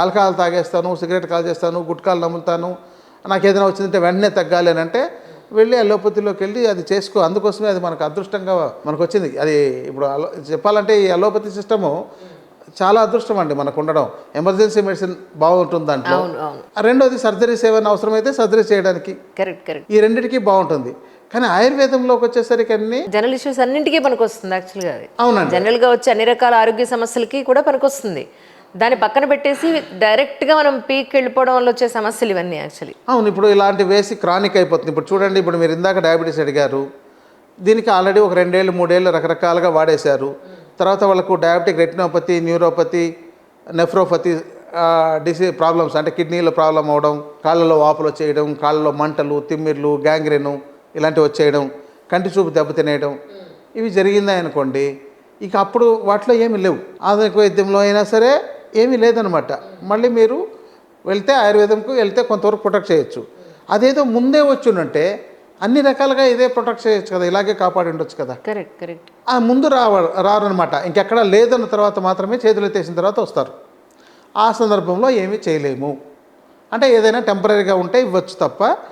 Alcohol తాగేస్తాను, cigarette కాల్చేస్తాను, గుట్కాలు నములుతాను, నాకు ఏదైనా వచ్చిందంటే వెంటనే తగ్గాలి అని అంటే వెళ్ళి అలోపతిలోకి వెళ్ళి అది చేసుకో. అందుకోసమే అది మనకు అదృష్టంగా మనకు వచ్చింది. అది ఇప్పుడు చెప్పాలంటే ఈ అలోపతి సిస్టము చాలా అదృష్టం అండి మనకు ఉండడం. ఎమర్జెన్సీ మెడిసిన్ బాగుంటుంది దాంట్లో. రెండోది సర్జరీస్ ఏమైనా అవసరమైతే సర్జరీ చేయడానికి ఈ రెండింటికి బాగుంటుంది. కానీ ఆయుర్వేదంలోకి వచ్చేసరికి అన్ని జనరల్ ఇష్యూస్ అన్నింటికీ పనికొస్తుంది యాక్చువల్గా. అది అవునండి, జనరల్గా వచ్చే అన్ని రకాల ఆరోగ్య సమస్యలకి కూడా పనికొస్తుంది. దాన్ని పక్కన పెట్టేసి డైరెక్ట్గా మనం పీక్ వెళ్ళిపోవడం వల్ల వచ్చే సమస్యలు ఇవన్నీ యాక్చువల్లీ. అవును. ఇప్పుడు ఇలాంటి వేసి క్రానిక్ అయిపోతుంది. ఇప్పుడు చూడండి, ఇప్పుడు మీరు ఇందాక డయాబెటీస్ అడిగారు. దీనికి ఆల్రెడీ ఒక 2 ఏళ్ళు 3 ఏళ్ళు రకరకాలుగా వాడేశారు. తర్వాత వాళ్ళకు diabetic retinopathy, neuropathy, nephropathy problems అంటే కిడ్నీలో ప్రాబ్లం అవడం, కాళ్ళలో వాపులు వచ్చేయడం, కాళ్ళలో మంటలు, తిమ్మిర్లు, గ్యాంగ్రెను ఇలాంటివి వచ్చేయడం, కంటి చూపు దెబ్బతినేయడం, ఇవి జరిగిందా అనుకోండి, ఇక అప్పుడు వాటిలో ఏమీ లేవు. ఆధునిక వైద్యంలో అయినా సరే ఏమీ లేదనమాట. మళ్ళీ మీరు వెళ్తే ఆయుర్వేదంకు వెళ్తే కొంతవరకు ప్రొటెక్ట్ చేయొచ్చు. అదేదో ముందే వచ్చునంటే అన్ని రకాలుగా ఇదే ప్రొటెక్ట్ చేయొచ్చు కదా, ఇలాగే కాపాడి ఉండొచ్చు కదా. కరెక్ట్. ఆ ముందు రారనమాట. ఇంకెక్కడ లేదన్న తర్వాత మాత్రమే చేతులు ఎత్తేసిన తర్వాత వస్తారు. ఆ సందర్భంలో ఏమీ చేయలేము. అంటే ఏదైనా టెంపరీగా ఉంటే ఇవ్వచ్చు తప్ప